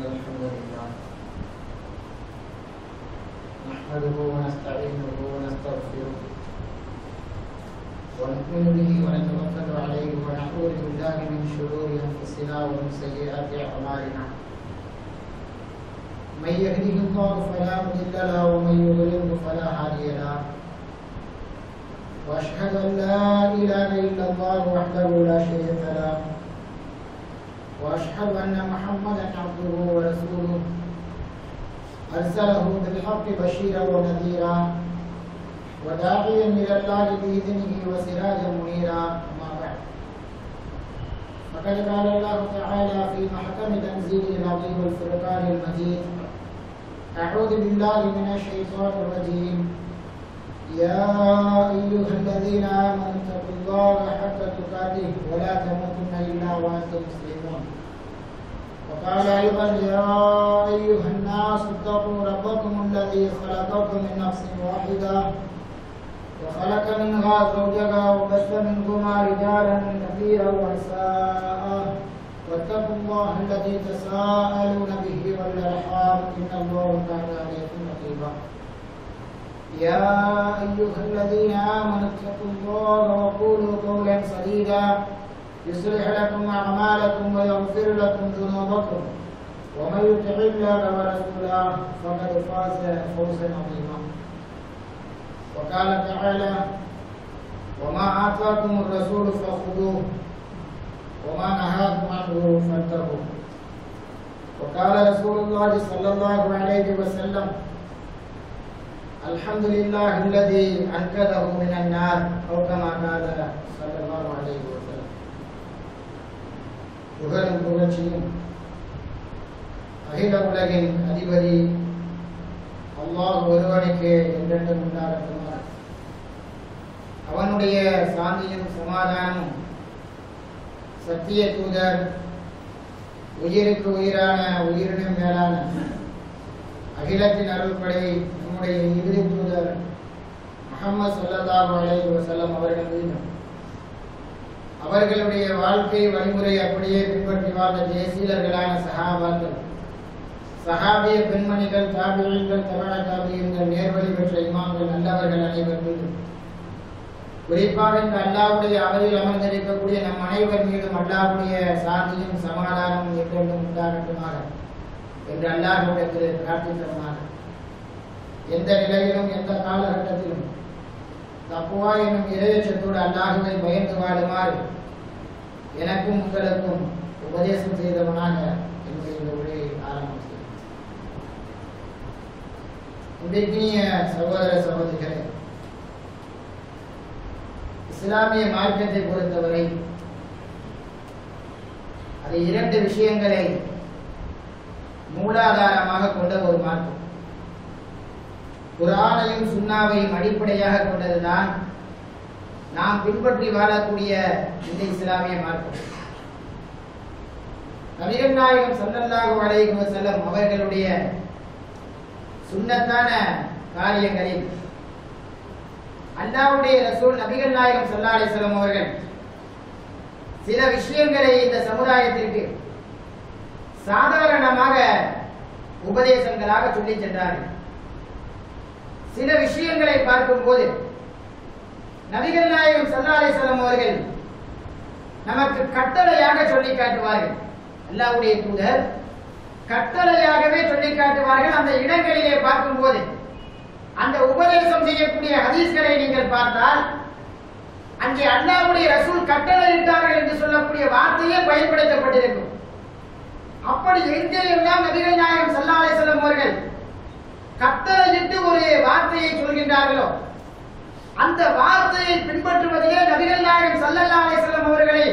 الحمد لله نحمده ونستعينه ونستغفره ونؤمن به ونتوكل عليه ونعوذ بالله من شرور انفسنا ومن سيئات اعمالنا من يهده الله فلا مضل له ومن يضلل فلا هادي له واشهد ان لا اله الا الله وحده لا شريك له واشهد ان محمدا عبده ورسوله ارسله بالحق بشيرا ونذيرا وداعيا الى الله باذنه وسراجا منيرا. اما بعد فقد قال الله تعالى في محكم تنزيله العظيم الفرقان المجيد: اعوذ بالله من الشيطان الرجيم. يا ايها الذين امنوا اتقوا الله حق تقاته ولا تموتن الا وانتم مسلمون. وقال ايضا: يا ايها الناس اتقوا ربكم الذي خلقكم من نفس واحده وخلق منها زوجها وبث منهما رجالا كثيرا ونساء واتقوا الله الذي تساءلون به والارحام ان الله كان عليكم رقيبا. يا ايها الذين امنوا اتقوا الله وقولوا قولا سديدا يصلح لكم اعمالكم ويغفر لكم ذنوبكم ومن يطع الله ورسوله فقد فاز فوزا عظيما. وقال تعالى: وما آتاكم الرسول فخذوه وما نهاكم عنه فانتهوا. وقال رسول الله صلى الله عليه وسلم: الحمد لله الذي أنقذه من النار أو كما قال صلى الله عليه وسلم. புகழும் புகழ்ச்சியும் அகில உலகின் அதிபதி அல்லாஹ் ஒருவனுக்கு என்றென்றும் உண்டாகட்டும். அவனுடைய சாந்தியும் சமாதானமும் சத்திய தூதர், உயிருக்கு உயிரான உயிரினும் மேலான அகிலத்தின் அருள்படை நம்முடைய இறுதி தூதர் முஹம்மது ஸல்லல்லாஹு அலைஹி வஸல்லம் அவர்கள் மீதும் அவர்களுடைய வாழ்க்கை வழிமுறை அப்படியே பின்பற்றி வாழ்ந்த தேசீலர்களான சஹாபாக்கள், சஹாபிய பெண்மணிகள், தாபிஈன்கள், தபஅ தாபிஈன்கள், நேர்வழி பெற்ற இமாம்கள், நல்லவர்கள் அனைவர் மீதும், குறிப்பாக இந்த அல்லாஹ்வுடைய அவையில் அமர்ந்திருக்கக்கூடிய நம் அனைவர் மீதும் அல்லாஹ்வுடைய சாந்தியும் சமாதானமும் என்றென்றும் உண்டாகட்டுமாக என்று அல்லாஹ்விடத்தில் பிரார்த்தித்தவனாக எந்த நிலையிலும் எந்த காலகட்டத்திலும் தக்வா எனும் இறையச்சத்தோடு அல்லாஹ்வை பயந்து வாழுமாறு எனக்கும் உங்களுக்கும் உபதேசம் செய்தவனாக என்னுடைய இந்த உரையை ஆரம்பம் செய்தேன். இன்றைய சகோதர சகோதரிகளே, இஸ்லாமிய மார்க்கத்தை பொறுத்தவரை அது இரண்டு விஷயங்களை மூலாதாரமாக கொண்ட ஒரு மார்க்கம். குர்ஆனையும் சுன்னாவையும் அடிப்படையாக கொண்டதுதான் நாம் பின்பற்றி வாழக்கூடிய இந்த இஸ்லாமிய மார்க்கம். நபிகள் நாயகம் ஸல்லல்லாஹு அலைஹி வஸல்லம் அவர்களுடைய சுன்னத்தான காரியங்களில் அல்லாஹ்வுடைய ரசூல் நபிகள் நாயகம் ஸல்லல்லாஹு அலைஹி வஸல்லம் அவர்கள் சில விஷயங்களை இந்த சமுதாயத்திற்கு சாதாரணமாக உபதேசங்களாக சொல்லி சென்றார்கள். சில விஷயங்களை பார்க்கும்போது நபிகள் நாயகம் ஸல்லல்லாஹு அலைஹி வஸல்லம் அவர்கள் நமக்கு கட்டளையாக சொல்லி காட்டுவார்கள். அல்லாஹ்வுடைய தூதர் கட்டளையாகவே சொல்லி காட்டுவார்கள். அந்த இடங்களிலே பார்க்கும்போது அந்த உபதேசம் செய்யக்கூடிய ஹதீஸ்களை நீங்கள் பார்த்தால் அங்கே அல்லாஹ்வுடைய ரசூல் கட்டளையிட்டார்கள் என்று சொல்லக்கூடிய வார்த்தையே பயன்படுத்தப்பட்டிருக்கும். அப்படி எங்கெல்லாம் நபிகள் நாயகம் ஸல்லல்லாஹு அலைஹி வஸல்லம் அவர்கள் கட்டளையிட்டு ஒரு வார்த்தையை சொல்கின்றார்களோ அந்த வார்த்தையை பின்பற்றுவதிலே நபிகள் நாயகம் ஸல்லல்லாஹு அலைஹி வஸல்லம் அவர்களை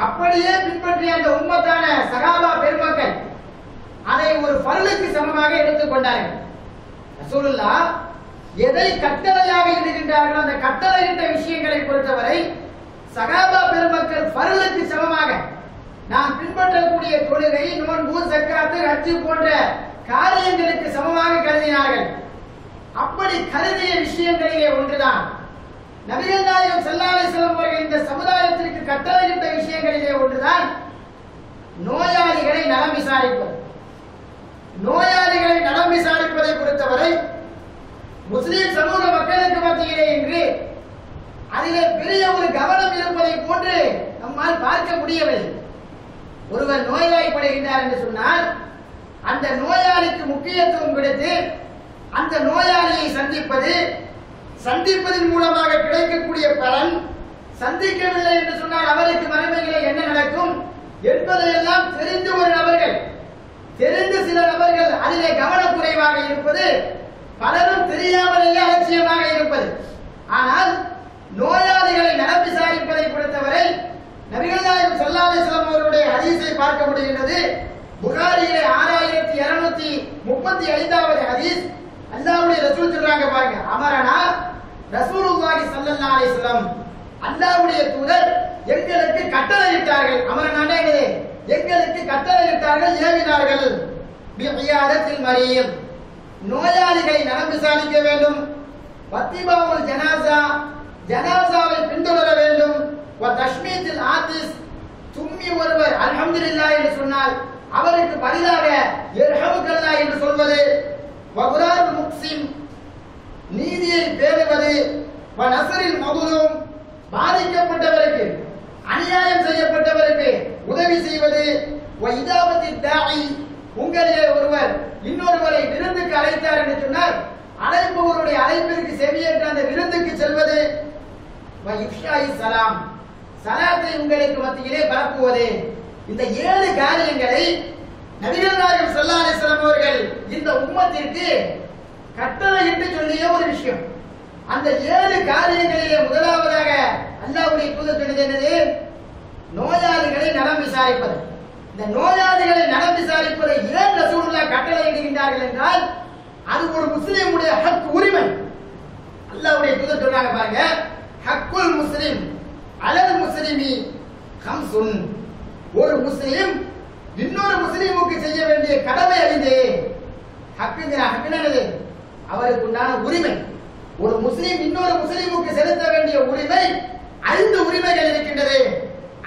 அப்படியே பின்பற்றிய அந்த உம்மத்தான சஹாபா பெருமக்கள் அதை ஒரு ஃபர்லுக்கு சமமாக எடுத்துக்கொண்டார்கள். ரசூலுல்லாஹ் எதை கட்டளையாக இடுகின்றார்களோ அந்த கட்டளையிட்ட விஷயங்களை பொறுத்தவரை சஹாபா பெருமக்கள் ஃபர்லுக்கு சமமாக நாம் பின்பற்றக்கூடிய தொழுகை, நோன்பு, ஜக்காத்து, ஹஜ் போன்ற காரியங்களுக்கு சமமாக கருதினார்கள். அப்படி கருதிய விஷயங்களிலே ஒன்றுதான் நபிகள் நாயகம் ஸல்லல்லாஹு அலைஹி வஸல்லம் அவர்கள் இந்த சமுதாயத்திற்கு கட்டளையிட்ட விஷயங்களிலே ஒன்றுதான் நோயாளிகளை நலம் விசாரிப்பது. நோயாளிகளை நலம் விசாரிப்பதை பொறுத்தவரை முஸ்லிம் சமூக மக்களுக்கு மத்தியிலே இன்று அதிலே பெரிய ஒரு கவனம் இருப்பதை போன்று நம்மால் பார்க்க முடியவில்லை. ஒருவர் நோய்வாய்ப்படுகின்றார் என்று சொன்னால் அந்த நோயாளிக்கு முக்கியத்துவம் கொடுத்து அந்த நோயாளியை சந்திப்பதன் மூலமாக கிடைக்கக்கூடிய பலன், சந்திக்கவில்லை என்று சொன்னால் அவருக்கு மறுமையிலே என்ன நடக்கும் என்பதையெல்லாம் தெரிந்து சில நபர்கள் அதிலே கவனக்குறைவாக இருப்பது, பலரும் தெரியாமலேயே அலட்சியமாக இருப்பது. ஆனால் நோயாளிகளை நலம் விசாரிப்பதை பொறுத்தவரை நபிகள் நாயகம் ஸல்லல்லாஹு அலைஹி வஸல்லம் அவருடைய ஹதீஸை பார்க்க முடிகின்றது. புகாரியிலே 6235வது ஹதீஸ். அல்லாஹ்வுடைய ரசூல் சொல்றாங்க பாருங்க, அமரனா ரசூலுல்லாஹி ஸல்லல்லாஹு அலைஹி வஸல்லம், அல்லாஹ்வுடைய தூதர் எங்களுக்கு கட்டளையிட்டார்கள். அமரனானே என்னது? எங்களுக்கு கட்டளையிட்டார்கள், ஏவினார்கள். பிஇயாதத்தில் மரீம், நோயாளிகளை நலம் விசாரிக்க வேண்டும். வத்திபாவுல் ஜனாஸா, ஜனாஸாவை பின்தொடர வேண்டும். வ தஷ்மீத்தில் ஆத்திஸ், தும்மி ஒருவர் அல்ஹம்துலில்லாஹ் என்று சொன்னால் அவருக்கு பதிலாக யர்ஹமுக்கல்லாஹ் என்று சொல்வது. வ குரான் முக்ஸிம், நீதியை பேணுவது. வ நஸ்ரில் மக்லூம், பாதிக்கப்பட்டவருக்கு அநியாயம் செய்யப்பட்டவருக்கு உதவி செய்வது. வ இஜாபத்தி தாஇ, உங்களிலே ஒருவர் இன்னொருவரை விருந்துக்கு அழைத்தார் என்று சொன்னால் அழைப்பவருடைய அழைப்பிற்கு செவியேற்ற அந்த விருந்துக்கு செல்வது. வ இஃஷாஇ ஸலாம், ஸலாத்தை உங்களுக்கு மத்தியிலே பரப்புவது. இந்த 7 காரியங்களை நபிகள் நாயகம் ஸல்லல்லாஹு அலைஹி வஸல்லம் அவர்கள் இந்த உம்மத்திற்கு கட்டளையிட்டு சொல்லிய ஒரு விஷயம். அந்த 7 காரியங்களிலே முதலாவதாக அல்லாஹ்வுடைய தூதர் சொன்னது என்னது? நோயாளிகளை நலம் விசாரிப்பது. இந்த நோயாளிகளை நலம் விசாரிப்பதை ஏன் ரசூலுல்லாஹ் கட்டளையிடுகின்றார்கள் என்றால் அது ஒரு முஸ்லிமுடைய ஹக், உரிமை. அல்லாஹ்வுடைய தூதர் சொன்னாங்க பாருங்க, ஹக்குல் முஸ்லிம் அலல் முஸ்லிமி ஹம்சுன், ஒரு முஸ்லிம் இன்னொரு முஸ்லிமுக்கு செய்ய வேண்டிய கடமை 5. ஹக்குங்கிறது அவருக்கு உண்டான உரிமை. ஒரு முஸ்லிம் இன்னொரு முஸ்லிமுக்கு செலுத்த வேண்டிய உரிமை 5 உரிமைகள் இருக்கின்றது.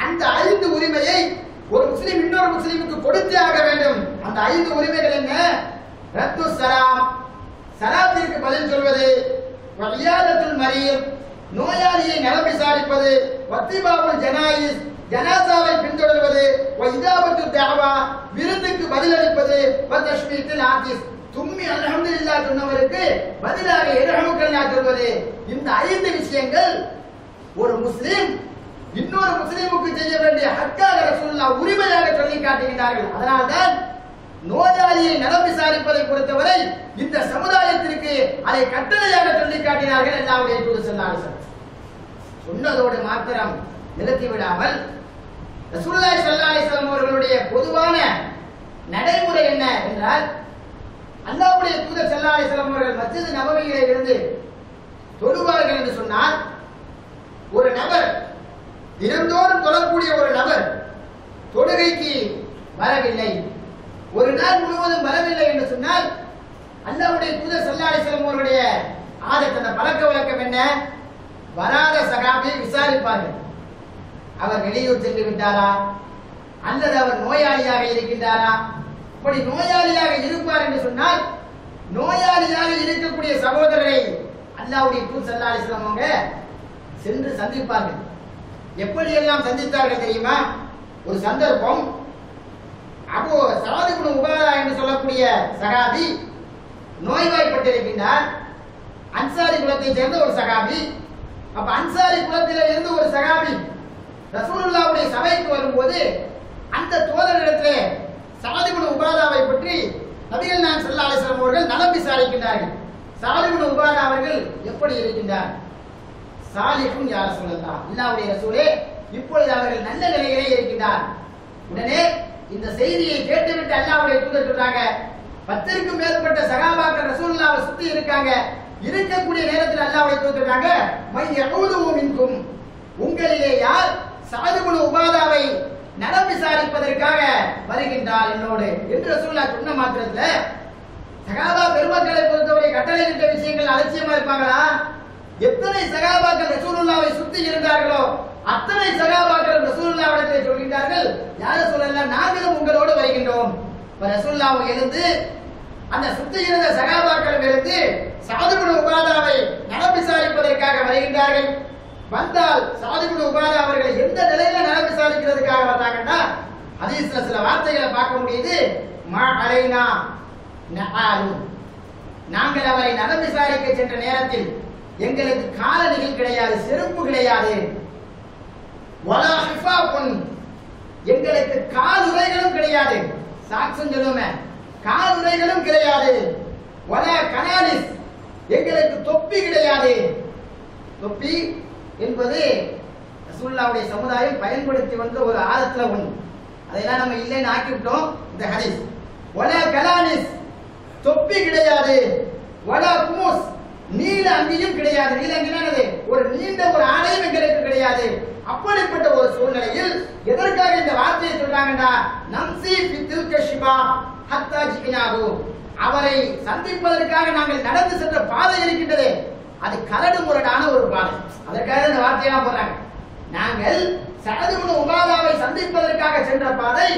அந்த 5 உரிமையை ஒரு முஸ்லிம் இன்னொரு முஸ்லிமுக்கு கொடுத்தே ஆக வேண்டும். அந்த 5 உரிமைகள் என்ன? ரத்து சலாம், சலாத்திற்கு பதில் சொல்வது. வஇயாதத்துல் மரீத், நோயாளியை நலம் விசாரிப்பது. வத்திபாவுல் ஜனாயிஸ், ஜனாசாவை பின்தொடர்வது. வ இஜாபத்து தஅவா, விருந்துக்கு பதிலளிப்பது. வ தஷ்மீத்தில் ஆத்திஸ், தும்மி அல்ஹம்துலில்லாஹ் சொன்னவருக்கு பதிலாக யர்ஹமுக்கல்லாஹ் சொல்வது. இந்த 5 விஷயங்கள் ஒரு முஸ்லிம் இன்னொரு முஸ்லிமுக்கு செய்ய வேண்டிய ஹக்காக ரசூலுல்லாஹ் உரிமையாக சொல்லி காட்டுகிறார்கள். அதனால்தான் நோயாளியை நலம் விசாரிப்பதை பொறுத்தவரை இந்த சமுதாயத்திற்கு அதை கட்டளையாக சொல்லி காட்டினார்கள். அல்லாஹ்வுடைய தூதர் ஸல்லல்லாஹு அலைஹி வஸல்லம் சொன்னதோடு மாத்திரம் நிறுத்தி விடாமல் ரசூலுல்லாஹி ஸல்லல்லாஹு அலைஹி வஸல்லம் அவர்களுடைய பொதுவான நடைமுறை என்ன என்றால், அல்லாஹ்வுடைய தூதர் ஸல்லல்லாஹு அலைஹி வஸல்லம் அவர்கள் மஸ்ஜித் நபவியிலே இருந்து தொழுவார்கள் என்று சொன்னால், ஒரு நபர் தினந்தோறும் தொழக்கூடிய ஒரு நபர் தொழுகைக்கு வரவில்லை, ஒரு நாள் முழுவதும் வரவில்லை என்று சொன்னால் அல்லாஹ்வுடைய தூதர் ஸல்லல்லாஹு அலைஹி வஸல்லம் அவர்களுடைய ஆதத், அந்த பழக்க வழக்கம் என்ன? வராத சகாபியை விசாரிப்பார்கள். அவர் வெளியூர் சென்று விட்டாரா அல்லது அவர் நோயாளியாக இருக்கின்றாரா? அப்படி நோயாளியாக இருப்பார் என்று சொன்னால் நோயாளியாக இருக்கக்கூடிய சகோதரரை அல்லாஹ்வுடைய தூதர் ஸல்லல்லாஹு அலைஹி வஸல்லம் அவங்க சென்று சந்திப்பார்கள். எப்படி எல்லாம் சந்தித்தார்கள் தெரியுமா? ஒரு சந்தர்ப்பம், அபூ சஅத் இப்னு உபாதா என்று சொல்லக்கூடிய சகாபி நோய்வாய்ப்பட்டிருக்கின்றார். அன்சாரி குலத்தை சேர்ந்த ஒரு சகாபி. அப்ப அன்சாரி குலத்திலே இருந்து ஒரு சகாபி ரசூலுல்லாஹ்வுடைய சபைக்கு வரும்போது அந்த தோழரிடத்திலே சஅத் இப்னு உபாதாவை பற்றி நபிகள் நாயகம் ஸல்லல்லாஹு அலைஹி வஸல்லம் அவர்கள் நலம் விசாரிக்கின்றார்கள். சஅத் இப்னு உபாதா அவர்கள் எப்படி இருக்கின்றார்? சாலிஹுன் யா ரசூலல்லாஹ், அல்லாஹ்வுடைய ரசூலே இப்பொழுது அவர்கள் நல்ல நிலையிலே இருக்கின்றார். உடனே இந்த செய்தியை கேட்டுவிட்டு அல்லாஹ்வுடைய தூதர் சொல்றாங்க, 10க்கும் மேற்பட்ட சஹாபாக்கள் ரசூலுல்லாஹ்வை சுத்தி இருக்காங்க. இருக்கக்கூடிய நேரத்தில் அல்லாஹ்வுடைய தூதர் சொல்றாங்க, மை யஊது மின்கும், உங்களிலே யார் சஅத் இப்னு உபாதாவை நலம் விசாரிப்பதற்காக வருகின்றார் என்னோடு என்று ரசூலுல்லாஹ் சொன்ன மாத்திரத்துல சஹாபா பெருமக்களை பொறுத்தவரை கட்டளையிட்ட விஷயங்கள் அலட்சியமா இருப்பாங்களா? எத்தனை சஹாபாக்கள் ரசூலுல்லாஹ்வை சுத்தி இருந்தார்களோ அத்தனை சஹாபாக்கள் ரசூலுல்லாஹ்விடத்தில் சொல்கின்றார்கள், யா ரசூலல்லாஹ் நாங்களும் உங்களோடு வருகின்றோம். ரசூலுல்லாஹ் எழுந்து அந்த சுத்தி இருந்த சகாபாக்கள் இருந்து சஅத் இப்னு உபாதாவை நலம் விசாரிப்பதற்காக வருகின்றார்கள். வந்தால் சஅத் இப்னு உபாதா அவர்கள் எந்த நிலையில நலம் விசாரிக்கிறதுக்காக வந்தாங்கன்னா, ஹதீஸ்ல சில வார்த்தைகளை பார்க்க முடியுது. மா அலைனா நஆலு, நாங்கள் அவரை நலம் விசாரிக்க சென்ற நேரத்தில் எங்களுக்கு காலணிகள் கிடையாது, செருப்பு கிடையாது. வலா ஹிஃபாபுன், எங்களுக்கு காலுறைகளும் கிடையாது. சாக்ஸுன்னு சொல்லுமே, காலுறைகளும் கிடையாது. வலா கனாலிஸ், எங்களுக்கு தொப்பி கிடையாது. தொப்பி என்பது ரசூலுல்லாஹ்வுடைய சமுதாயம் பயன்படுத்தி வந்த ஒரு ஆதத்துல ஒன்று. அதெல்லாம் நம்ம இல்லைன்னு ஆக்கிவிட்டோம் இந்த ஹதீஸ். வலா கலானிஸ், தொப்பி கிடையாது. வலா குமுஸ், நீல அங்கியும் கிடையாது. நீல அங்கினானது ஒரு நீண்ட ஒரு ஆடையும் எங்களுக்கு கிடையாது. அப்படிப்பட்ட ஒரு சூழ்நிலையில் எதற்காக இந்த வார்த்தையை சொல்றாங்கன்னா, நம்சி ஃபித்தில் கஷிபா ஹத்தா ஜினாஹு, அவரை சந்திப்பதற்காக நாங்கள் நடந்து சென்ற பாதை இருக்கின்றது, அது கரடு முரடான ஒரு பாதை. அதற்காக இந்த வார்த்தையெல்லாம் போடுறாங்க. நாங்கள் சஅத் இப்னு உபாதாவை சந்திப்பதற்காக சென்ற பாதை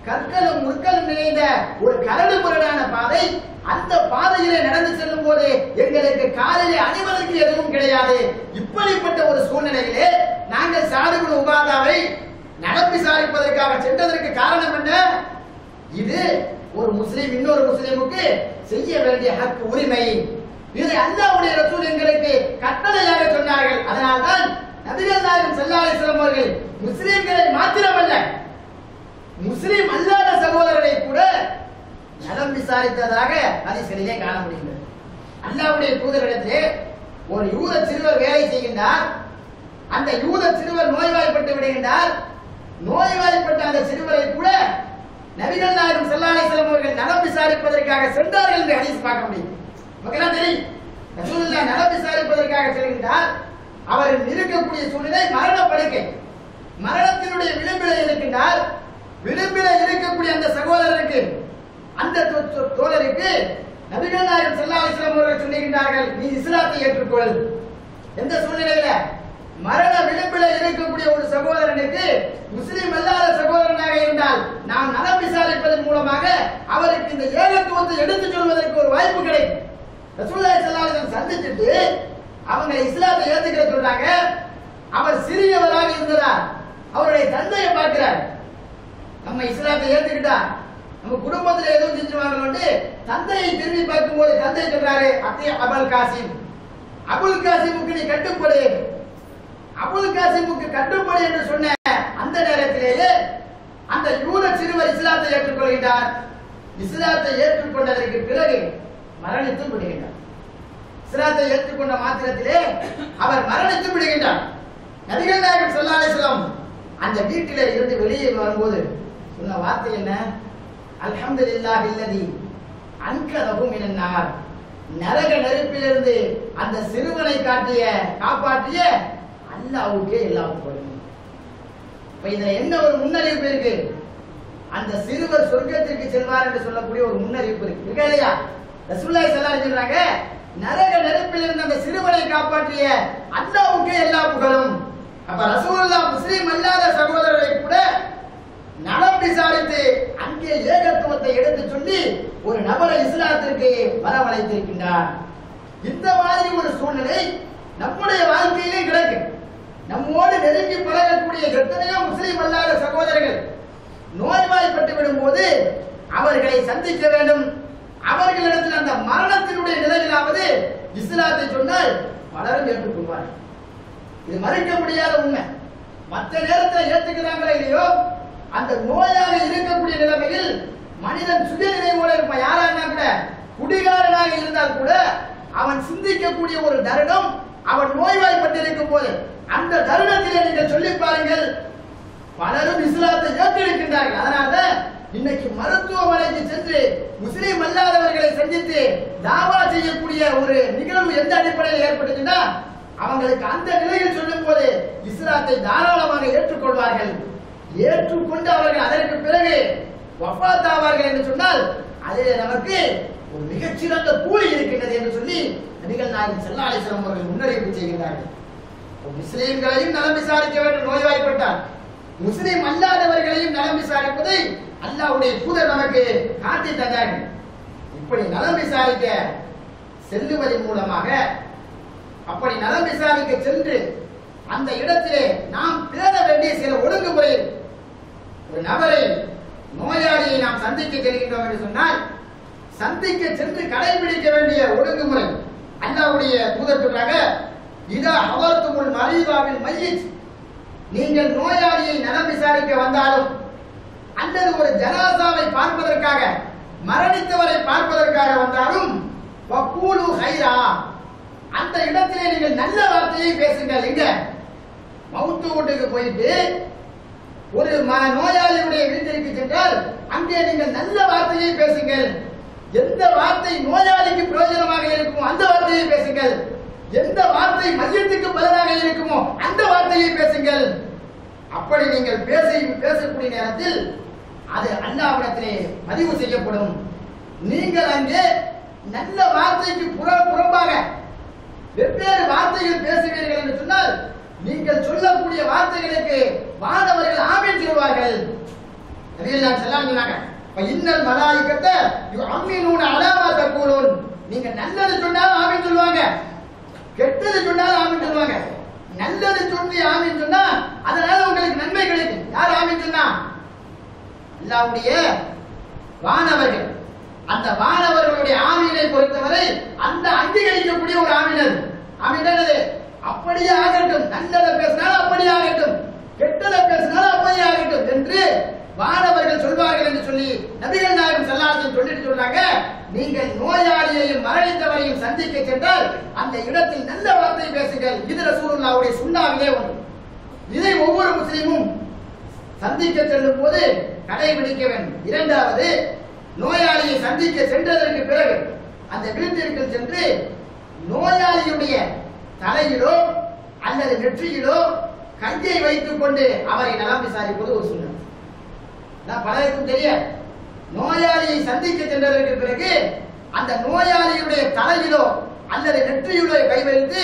கற்களும் முற்களும் நிறைந்த ஒரு கரடு முரடான பாதை. அந்த பாதையிலே நடந்து செல்லும் போது எங்களுக்கு காலிலே அணிவதற்கு எதுவும் கிடையாது. இப்படிப்பட்ட ஒரு சூழ்நிலையிலே நாங்கள் சஅத் இப்னு உபாதாவை நலம் விசாரிப்பதற்காக சென்றதற்கு காரணம் என்ன? இது ஒரு முஸ்லிம் இன்னொரு முஸ்லிமுக்கு செய்ய வேண்டிய ஹக், உரிமை. இதை அல்லாஹ்வுடைய ரசூல் எங்களுக்கு கட்டளையாக சொன்னார்கள். அதனால்தான் நபிகள் நாயகம் ஸல்லல்லாஹு அலைஹி வஸல்லம் அவர்கள் முஸ்லிம்களை மாத்திரமல்ல, முஸ்லிம் அல்லாத சகோதரரை கூட நலம் விசாரித்ததாக ஹதீஸ்களிலே காண முடிகிறது. அல்லாஹ்வுடைய தூதரிடத்திலே ஒரு யூத சிறுவர் வேலை செய்கின்றார். அந்த யூத சிறுவர் நோய்வாய்ப்பட்டு விடுகின்றார். நோய்வாய்ப்பட்ட அந்த சிறுவரை கூட நபிகள் நாயகம் ஸல்லல்லாஹு அலைஹி வஸல்லம் அவர்கள் நலம் விசாரிப்பதற்காக சென்றார்கள் என்று ஹதீஸ் பார்க்க முடியும். மக்களுக்கு தெரியும், ரசூலுல்லாஹ் நலம் விசாரிப்பதற்காக செல்கின்றார். அவர் இருக்கக்கூடிய சூழ்நிலை மரண படுக்கை, மரணத்தினுடைய விளிம்பிலே இருக்கின்றார். விளிம்பிலே இருக்கக்கூடிய அந்த சகோதரருக்கு, அந்த தோழருக்கு நபிகள் நாயகம் ஸல்லல்லாஹு அலைஹி வஸல்லம் அவர்கள் சொல்லுகின்றார்கள், நீ இஸ்லாத்தை ஏற்றுக்கொள். எந்த சூழ்நிலையில? மரண விளிம்பிலே இருக்கக்கூடிய ஒரு சகோதரனுக்கு முஸ்லிம் அல்லாத சகோதரனாக இருந்தால் நாம் நலம் விசாரிப்பதன் மூலமாக அவருக்கு இந்த ஏகத்துவத்தை எடுத்துச் சொல்வதற்கு ஒரு வாய்ப்பு கிடைக்கும். ரசூலுல்லாஹி ஸல்லல்லாஹு அலைஹி வஸல்லம் சந்திச்சுட்டு அவங்க இஸ்லாத்தை ஏத்துக்கிற சொல்றாங்க. அவர் சிறியவராக இருந்தார். அவருடைய தந்தையை பார்க்கிறார். நம்ம இஸ்லாத்தை ஏத்துக்கிட்டா நம்ம குடும்பத்துல எதுவும் செஞ்சுருவாங்க. தந்தையை திரும்பி பார்க்கும்போது தந்தை சொல்றாரு, அத்தி அபுல் காசிம், அபுல் காசிமுக்கு நீ கட்டுப்படு, அபுல் காசிமுக்கு கட்டுப்படு என்று சொன்ன அந்த நேரத்திலேயே அந்த யூத சிறுவர் இஸ்லாத்தை ஏற்றுக்கொள்கிறார். இஸ்லாத்தை ஏற்றுக்கொண்டதற்கு பிறகு மரணித்து விடுகின்றார். இஸ்லாத்தை ஏற்றுக்கொண்ட மாத்திரத்திலே அவர் மரணித்து விடுகின்றார். நபிகள் நாயகம் ஸல்லல்லாஹு அலைஹி வஸல்லம் அந்த வீட்டிலே இருந்து வெளியே வரும்போது சொன்ன வார்த்தை என்ன? அல்ஹம்துலில்லாஹி அல்லதி அன்கதஹு மினன் நார், நரக நெருப்பிலிருந்து அந்த சிறுவனை காப்பாற்றிய அல்லாஹ்வுக்கே எல்லா புகழும். இப்ப இதுல என்ன ஒரு முன்னறிவிப்பு இருக்கு? அந்த சிறுவர் சொர்க்கத்திற்கு செல்வார் என்று சொல்லக்கூடிய ஒரு முன்னறிவிப்பு இருக்கு இல்லையா? ரசூலுல்லாஹி ஸல்லல்லாஹு அலைஹி வஸல்லம் சொல்றாங்க, நரக நெருப்பிலிருந்து அந்த சிறுவனை காப்பாற்றிய அல்லாஹ்வுக்கே எல்லா புகழும். அப்ப ரசூலுல்லாஹ் முஸ்லிம் அல்லாத சகோதரரை கூட நலம் விசாரித்து அங்கே ஏகத்துவத்தை எடுத்து சொல்லி ஒரு நபரை இஸ்லாத்திற்கு வரவழைத்திருக்கின்றார். இந்த மாதிரி ஒரு சூழ்நிலை நம்முடைய வாழ்க்கையிலே கிடக்கு. நம்மோடு நெருங்கி பழகக்கூடிய எத்தனையோ முஸ்லிம் அல்லாத சகோதரர்கள் நோய்வாய்ப்பட்டு விடும் போது அவர்களை சந்திக்க வேண்டும். அவர்களிடத்தில் அந்த மரணத்தினுடைய நிலையிலாவது இஸ்லாத்தை சொன்னால் பலரும் ஏற்றுக்கொள்வார்கள். இது மறுக்க முடியாத உண்மை. மற்ற நேரத்தில் ஏற்றுக்கிறாங்களோ இல்லையோ, அந்த நோயாக இருக்கக்கூடிய நிலைமையில் மனிதன் சுய நினைவோட இருப்பான். யாரா இருந்தா கூட, குடிகாரனாக இருந்தால் கூட அவன் சிந்திக்கக்கூடிய ஒரு தருணம் அவன் நோய்வாய்ப்பட்டிருக்கும் போது அந்த தருணத்திலே நீங்கள் சொல்லி பாருங்கள், பலரும் இஸ்லாத்தை ஏற்றிருக்கின்றார்கள். அதனால இன்னைக்கு மருத்துவமனைக்கு சென்று முஸ்லிம் அல்லாதவர்களை சந்தித்து தாவா செய்யக்கூடிய ஒரு நிகழ்வு எந்த அடிப்படையில் ஏற்பட்டுச்சுன்னா, அவங்களுக்கு அந்த நிலையில் சொல்லும் போது இஸ்லாத்தை தாராளமாக ஏற்றுக்கொள்வார்கள். ஏற்றுக்கொண்டு அவர்கள் அதற்கு பிறகு வஃபாத் ஆவார்கள் என்று சொன்னால் அதில் நமக்கு ஒரு மிகச்சிறந்த கூலி இருக்கின்றது என்று சொல்லி நபிகள் நாயகம் ஸல்லல்லாஹு அலைஹி வஸல்லம் அவர்கள் முன்னறிவிப்பு செய்கிறார்கள். முஸ்லிம்களையும் நலம் விசாரிக்க வேண்டும் நோய்வாய்ப்பட்டால், முஸ்லிம் அல்லாதவர்களையும் நலம் விசாரிப்பதை அல்லாஹ்வுடைய தூதர் நமக்கு காட்டி தந்தார்கள். இப்படி நலம் விசாரிக்க செல்லுவதன் மூலமாக, அப்படி நலம் விசாரிக்க சென்று அந்த இடத்திலே நாம் பேண வேண்டிய சில ஒழுங்குமுறை. ஒரு நபரை, நோயாளியை நாம் சந்திக்க செல்கின்றோம் என்று சொன்னால் சந்திக்க சென்று கடைபிடிக்க வேண்டிய ஒழுங்குமுறை. அல்லாஹ்வுடைய தூதர் சொல்றாங்க, இதா ஹவர்துமுல் மரீதாவில் மையித், நீங்கள் நோயாளியை நலம் விசாரிக்க வந்தாலும் அல்லது ஒரு ஜனாசாவை பார்ப்பதற்காக, மரணித்தவரை பார்ப்பதற்காக வந்தாலும் வக்கூலு ஹைரா, அந்த இடத்திலே நீங்கள் நல்ல வார்த்தையை பேசுங்கள். எங்க மவுத்து வீட்டுக்கு போயிட்டு ஒரு நோயாளியுடைய வீட்டிற்கு சென்றால் அங்கே நீங்கள் நல்ல வார்த்தையை பேசுங்கள். எந்த வார்த்தை நோயாளிக்கு பிரயோஜனமாக இருக்குமோ அந்த வார்த்தையை பேசுங்கள். எந்த வார்த்தை மையத்துக்கு பதிலாக இருக்குமோ அந்த வார்த்தையை பேசுங்கள். அப்படி நீங்கள் பேசக்கூடிய நேரத்தில் அது அல்லாஹ்விடத்திலே பதிவு செய்யப்படும். நீங்கள் அங்கே நல்ல வார்த்தைக்கு புறம்பாக வெவ்வேறு வார்த்தைகள் பேசுவீர்கள் என்று சொன்னால் நீங்கள் சொல்லக்கூடிய வார்த்தைகளுக்கு வானவர்கள் ஆமீன் சொல்வார்கள். நபிகள் ஸல்லல்லாஹு சொன்னாங்க, இன்னல் மலாயிகத்தை யுஅம்மினூன அலா மா தகூலூன், நீங்க நல்லது சொன்னாலும் ஆமீன் சொல்வாங்க, கெட்டது சொன்னாலும் ஆமீன் சொல்வாங்க. நல்லது சொல்லி ஆமீன் சொன்னா அதனால உங்களுக்கு நன்மை கிடைக்கும். யார் ஆமீன் சொன்னா? அல்லாஹ்வுடைய வானவர்கள். அந்த வானவர்களுடைய ஆமீனை பொறுத்தவரை அந்த அங்கீகரிக்கக்கூடிய ஒரு ஆமீனர். ஆமீன் என்னது? அப்படியே ஆகட்டும், நல்லதை பேசினாலும் அப்படியே ஆகட்டும், கெட்டதை பேசினாலும் அப்படியே ஆகட்டும் என்று வானவர்கள் சொல்வார்கள் என்று சொல்லி நபிகள் நாயகம் ஸல்லல்லாஹு அலைஹி வஸல்லம் சொல்லிட்டு சொல்றாங்க, நீங்கள் நோயாளியையும் மரணித்தவரையும் சந்திக்க சென்றால் அந்த இடத்தில் நல்ல வார்த்தை பேசுங்கள். இது ரசூலுல்லாஹ்வுடைய சுன்னாவிலே ஒன்று. இதை ஒவ்வொரு முஸ்லிமும் சந்திக்க செல்லும் போது கடைபிடிக்க வேண்டும். இரண்டாவது, நோயாளியை சந்திக்க சென்றதற்கு பிறகு அந்த வீட்டிற்கு சென்று நோயாளியுடைய தலையிலோ அல்லது நெற்றியிலோ கையை வைத்துக் கொண்டு அவரை நலம் விசாரிப்பது ஒரு சுன்னத். பலருக்கும் தெரியாது. நோயாளியை சந்திக்க சென்றதற்கு பிறகு அந்த நோயாளியுடைய தலையிலோ அல்லது நெற்றியிலோ கை வைத்து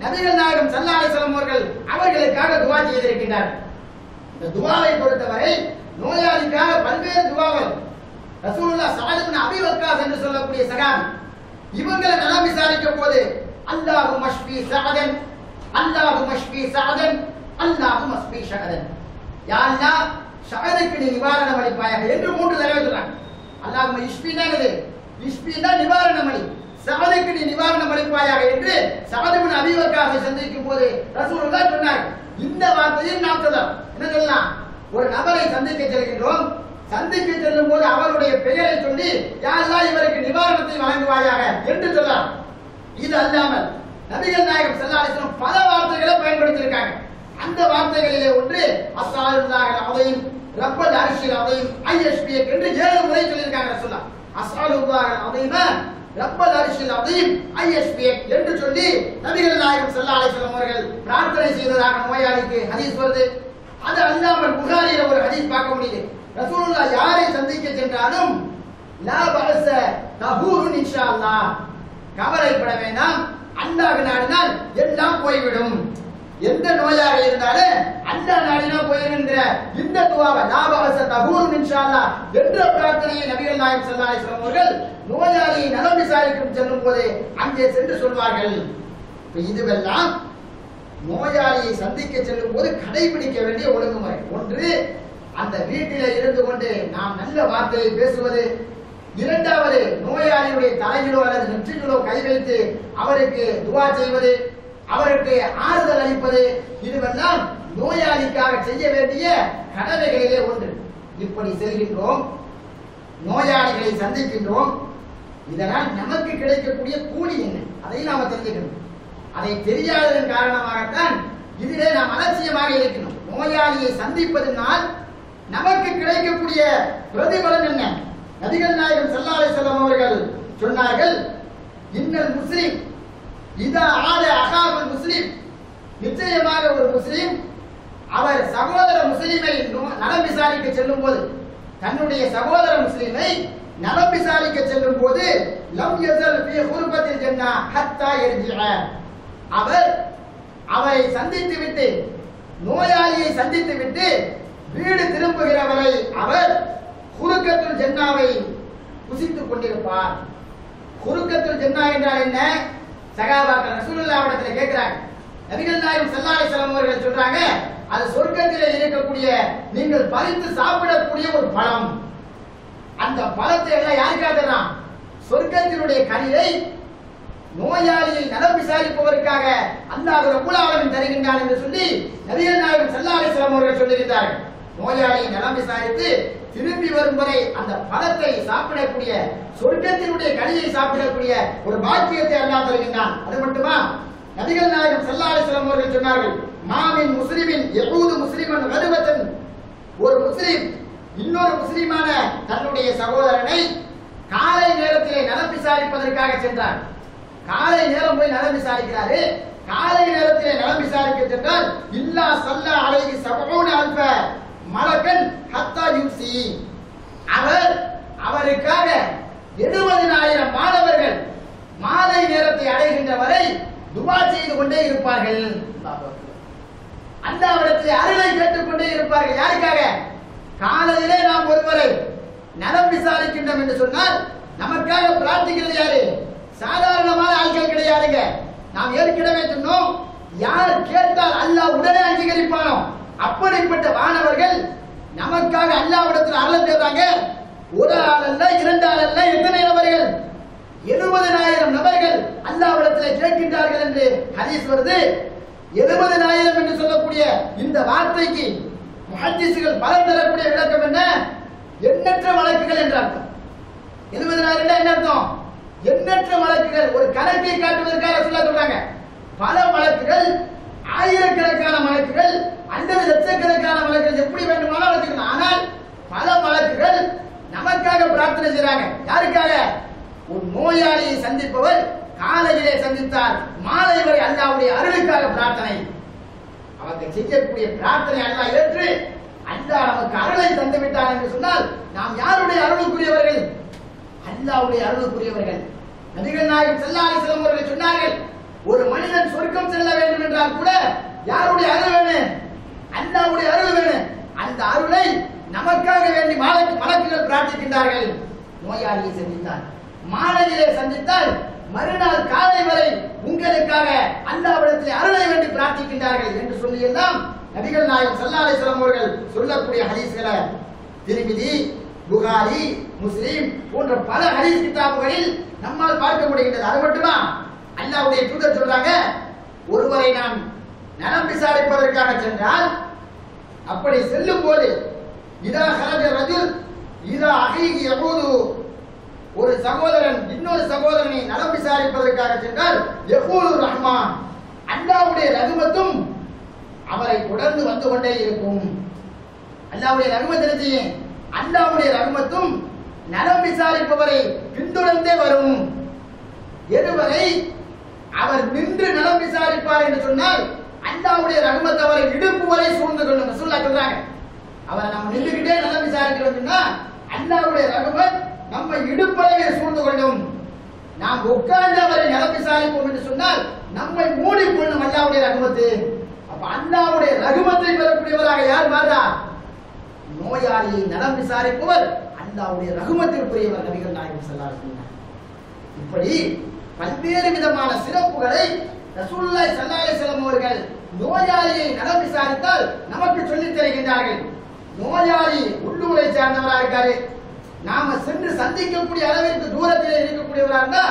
நபிகள் நாயகம் ஸல்லல்லாஹு அலைஹி வஸல்லம் அவர்கள் அவர்களுக்காக துஆ செய்திருக்கிறார்கள். இந்த துஆவை பொறுத்தவரை நோயாளிக்காக பல்வேறு துஆக்கள் ரசூலுல்லாஹ் ஸல்லல்லாஹு அலைஹி அபீ வக்காஸ் என்று சொல்லக்கூடிய சஹாபி இவங்களை நலம் விசாரிக்கும் போது அல்லாஹும்ம ஷ்ஃபி ஸஅதன், அல்லாஹும்ம ஷ்ஃபி ஸஅதன், அல்லாஹும்ம ஷ்ஃபி ஸஅதன், யா அல்லாஹ் ஷஅதுக்கு நீ நிவாரணம் அளிப்பாயாக என்று 3 தடவை சொல்றாங்க. அல்லாஹும்ம இஷ்ஃபினானது, இஷ்ஃபினா நிவாரணம் அளி, ஸஅதுக்கு நீ நிவாரணம் அளிப்பாயாக என்று ஸஅத் இப்னு அபீ வக்காஸை சந்திக்கும் போது ரசூலுல்லாஹ் சொன்னார். இந்த வார்த்தையும் நாம் சொல்லலாம். என்ன சொல்லலாம்? ஒரு நபரை சந்திக்க செல்கின்றோம், சந்திக்க செல்லும் போது அவருடைய பெயரை சொல்லி யா அல்லாஹ் இவருக்கு நிவாரணத்தை வழங்குவாயாக என்று சொல்லலாம். இது அல்லாமல் நபிகள் நாயகம் ஸல்லல்லாஹு அலைஹி வஸல்லம் பல வார்த்தைகளை பயன்படுத்தி இருக்காங்க. அந்த வார்த்தைகளிலே ஒன்று அஸ்ஸாலுல்லாஹல் அஸீம் ரப்பல் அர்ஷில் அஸீம் ஐயஷ்பியக் என்று 7 முறை சொல்லியிருக்காங்க ரசூலுல்லாஹ். அஸ்ஸாலுல்லாஹல் அஸீம் ரப்பல் அர்ஷில் அஸீம் ஐயஷ்பியக் என்று சொல்லி நபிகள் நாயகம் ஸல்லல்லாஹு அலைஹி வஸல்லம் அவர்கள் பிரார்த்தனை செய்ததாக நோயாளிக்கு ஹதீஸ் வருது. அது அல்லாமல் புகாரியில ஒரு ஹதீஸ் பார்க்க முடியுது. ரசூலுல்லாஹ் யாரை சந்திக்க சென்றாலும் லா பஅஸ தஹூருன் இன்ஷாஅல்லாஹ், கவலைப்பட வேண்டாம், அல்லாஹ் நாடினால் எல்லாம் போய்விடும். எந்த நோயாக இருந்தாலும் அல்லாஹ் நாடினா போய்விடுகிற இந்த துஆவை லா பஅஸ தஹூருன் இன்ஷாஅல்லாஹ் என்ற பிரார்த்தனையை நபிகள் நாயகம் ஸல்லல்லாஹு அலைஹி வஸல்லம் அவர்கள் நோயாளியை நலம் விசாரிக்கும் செல்லும் போது அங்கே சென்று சொல்வார்கள். இதுவெல்லாம் நோயாளியை சந்திக்க செல்லும் போது கடைபிடிக்க வேண்டிய ஒழுங்குமுறை. ஒன்று, அந்த வீட்டில இருந்து கொண்டு நாம் நல்ல வார்த்தையை பேசுவது. இரண்டாவது, நோயாளியுடைய தலையிலோ அல்லது நெற்றியிலோ கை வைத்து அவருக்கு துஆ செய்வது, அவருக்கு ஆறுதல் அளிப்பது. இதுவெல்லாம் நோயாளிக்காக செய்ய வேண்டிய கடமைகளிலே ஒன்று. இப்படி செல்கின்றோம், நோயாளிகளை சந்திக்கின்றோம், இதனால் நமக்கு கிடைக்கக்கூடிய கூலி என்ன அதை நாம தெரிஞ்சுக்கணும். அதை தெரியாததன் காரணமாகத்தான் இதிலே நாம் அலட்சியமாக இருக்கிறோம். நோயாளியை சந்திப்பதனால் நமக்கு கிடைக்கக்கூடிய பிரதிபலன் என்ன? நபிகள் நாயகம் ஸல்லல்லாஹு அலைஹி வஸல்லம் அவர்கள் சொன்னார்கள், இன்னல் முஸ்லிம் இதா ஆல அகாபுல் முஸ்லிம், நிச்சயமாக ஒரு முஸ்லிம் அவர் சகோதர முஸ்லிமை நலம் விசாரிக்க செல்லும் போது, தன்னுடைய சகோதர முஸ்லிமை நலம் விசாரிக்க செல்லும் போது லம் யஸல் ஃபீ குர்பத்தில் ஜன்னah ஹத்தா யர்ஜிஅ, அவர் அவரை சந்தித்து விட்டு, நோயாளியை சந்தித்து விட்டு வீடு திரும்புகிறவரை அவர் குருக்கத்துல் ஜன்னாவை புசித்துக் கொண்டிருப்பார். குறுக்கத்துல் ஜன்னா என்றால் என்ன? சகாபாக்கள் ரசூலுல்லாஹ் இடத்துல கேட்கிறாங்க. நபிகள் நாயகம் ஸல்லல்லாஹு அலைஹி வஸல்லம் அவர்கள் சொல்றாங்க, அது சொர்க்கத்திலே இருக்கக்கூடிய நீங்கள் பறித்து சாப்பிடக்கூடிய ஒரு பழம். அந்த பழத்தை எல்லாம் யாருக்காக தரான்? சொர்க்கத்தினுடைய கனியை நோயாளியை நலம் விசாரிப்பதற்காக அல்லாஹ் ரப்பல் ஆலமீன் தருகின்றான் என்று சொல்லி நபிகள் நாயகம் ஸல்லல்லாஹு அலைஹி வஸல்லம் அவர்கள் சொல்லுகிறார்கள். நோயாளியை நலம் விசாரித்து திரும்பி வரும் வரை அந்த பழத்தை சாப்பிடக்கூடிய, சொர்க்கத்தினுடைய கனியை சாப்பிடக்கூடிய ஒரு பாக்கியத்தை அல்லாஹ் தருகின்றான். அது மட்டுமா, நபிகள் நாயகம் ஸல்லல்லாஹு அலைஹி வஸல்லம் அவர்கள் சொன்னார்கள், மாமின் முஸ்லிமின் யஊது முஸ்லிமன் கதுவத்தன், ஒரு முஸ்லிம் இன்னொரு முஸ்லிமான தன்னுடைய சகோதரனை காலை நேரத்திலே நலம் விசாரிப்பதற்காக சென்றார். காலை நேரம் போய் நலம் விசாரிக்கிறாரு. காலை நேரத்திலே நலம் விசாரிக்க சென்றால் இல்லா ஸல்லா அலைஹி 70 அல்ஃப மலக்கன் ஹத்தா யுசி, அவருக்காக 70,000 மாணவர்கள் மாலை நேரத்தை அடைகின்ற வரை துஆ செய்து கொண்டே இருப்பார்கள். அல்லாஹ்விடத்திலே அருளை கேட்டுக்கொண்டே இருப்பார்கள். யாருக்காக? காலையிலே நாம் ஒருவரை நலம் விசாரிக்கின்றோம் என்று சொன்னால் நமக்காக பிரார்த்திக்கிறது யாரு? சாதாரணமான ஆட்கள் கிடையாதுங்க. நாம் ஏற்கனவே சொன்னோம், யார் கேட்டால் அல்லாஹ் உடனே அங்கீகரிப்பானோ அப்படிப்பட்ட வானவர்கள் நமக்காக அல்லாஹ்விடத்தில் அருள் தேடுறாங்க. ஒரு ஆள் அல்ல, 2 ஆள் அல்ல, எத்தனை நபர்கள்? 70,000 நபர்கள் அல்லாஹ்விடத்தில் கேட்கின்றார்கள் என்று ஹதீஸ் வருது. 70,000 என்று சொல்லக்கூடிய இந்த வார்த்தைக்கு முஹத்திஸ்கள் பலன் தரக்கூடிய விளக்கம் என்ன? எண்ணற்ற வழக்குகள் என்று அர்த்தம். 70,000 என்ன அர்த்தம்? எண்ணற்ற வழக்குகள். ஒரு கணக்கை காட்டுவதற்காக சொல்றாங்க. பல வழக்குகள், ஆயிரக்கணக்கான வழக்குகள் அல்லது லட்சக்கணக்கான வழக்குகள் எப்படி வேண்டுமானாலும் வச்சுக்கணும். ஆனால் பல வழக்குகள் நமக்காக பிரார்த்தனை செய்றாங்க. யாருக்காக? ஒரு நோயாளியை சந்திப்பவர் காலையிலே சந்தித்தார், மாலை வரை அல்லாஹ்வுடைய அருளுக்காக பிரார்த்தனை. அவர்கள் செய்யக்கூடிய பிரார்த்தனை அல்லாஹ் ஏற்று அல்லாஹ் நமக்கு அருளை தந்து விட்டார் என்று சொன்னால் நாம் யாருடைய அருளுக்குரியவர்கள்? அல்லாஹ்வுடைய அருளுக்குரியவர்கள். நபிகள் நாயகம் ஸல்லல்லாஹு அலைஹி வஸல்லம் அவர்கள் சொன்னார்கள், ஒரு மனிதன் சொர்க்கம் செல்ல வேண்டும் என்றால் கூட யாருடைய அருள் வேணும்? அல்லாஹ்வுடைய அருள் வேணும். அந்த அருளை நமக்காக வேண்டி மலக்குகள் பிரார்த்திக்கின்றார்கள். நோயாளியை சந்தித்தார், மாலையிலே சந்தித்தால் மறுநாள் காலை வரை உங்களுக்காக அல்லாஹ்விடத்தில் அருளை வேண்டி பிரார்த்திக்கின்றார்கள் என்று சொல்லி எல்லாம் நபிகள் நாயகம் ஸல்லல்லாஹு அலைஹி வஸல்லம் அவர்கள் சொல்லக்கூடிய ஹதீஸ்களை திர்மிதி, புகாரி, முஸ்லிம் போன்ற பல ஹதீஸ் கிதாபுகளில் நம்மால் பார்க்க முடிகின்றது. அது மட்டுமா, அல்லாஹ்வுடைய தூதர் சொல்றாங்க, ஒருவரை நாம் நலம் விசாரிப்பதற்காக சென்றால் அப்படி செல்லும் போது இதா ஹரஜ ரஜுல் இதா அஹீஹி யகூது, ஒரு சகோதரன் இன்னொரு சகோதரனை நலம் விசாரிப்பதற்காக சென்றால் யகூலு ரஹ்மான், அல்லாஹ்வுடைய ரஹ்மத்தும் அவரை தொடர்ந்து வந்து கொண்டே இருக்கும். அல்லாஹ்வுடைய ரஹ்மத் என்ன? அல்லாஹ்வுடைய ரஹ்மத்தும் நலம் விசாரிப்பவரை பின்தொடர்ந்தே வரும். எதுவரை அவர் நின்று நலம் விசாரிப்பார் என்று சொன்னால் அல்லாஹ்வுடைய ரஹ்மத் அவரை இடுப்பு வரை சூழ்ந்து கொள்ளும். ரசூலுல்லாஹ் சொல்றாங்க, அவரை நம்ம நின்றுகிட்டே நலம் விசாரிக்கிறோம்னா அல்லாஹ்வுடைய ரஹ்மத் நம்ம இடுப்பளவே சூழ்ந்து கொள்ளும். நாம் உட்கார்ந்து அவரை நலம் விசாரிப்போம் என்று சொன்னால் நம்மை மூடிக்கொள்ளும் அல்லாஹ்வுடைய ரஹ்மத்து. அப்ப அல்லாஹ்வுடைய ரஹ்மத்தை பெறக்கூடியவராக யார் மாறுறார்? நோயாளியை நலம் விசாரிப்பவர் அல்லாஹ்வுடைய ரஹ்மத்திற்குரியவர். நபிகள் நாயகம் ஸல்லல்லாஹு அலைஹி வஸல்லம் இப்படி பல்வேறு விதமான சிறப்புகளை ரசூலுல்லாஹி ஸல்லல்லாஹு அலைஹி வஸல்லம் அவர்கள் நோயாளியை நலம் விசாரித்தால் நமக்கு சொல்லித் தருகின்றார்கள். நோயாளி உள்ளூரை சார்ந்தவராக இருக்காரு, நாம சென்று சந்திக்கக்கூடிய அளவிற்கு தூரத்திலே இருக்கக்கூடியவராக இருந்தா